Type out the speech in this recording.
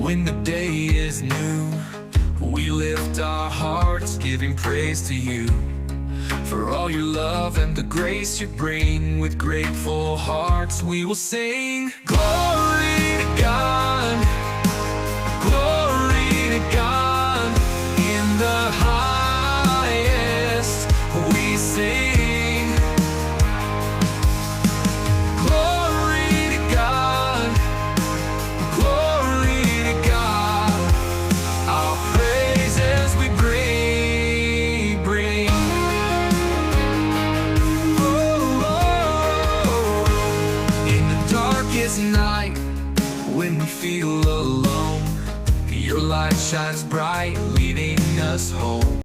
When the day is new, we lift our hearts, giving praise to you for all your love and the grace you bring. With grateful hearts we will sing, glory to God, glory to God. In the highest we sing, glory to God, glory to God. Our praises we bring. In the darkest night, when we feel alone, your light shines bright, leading us home.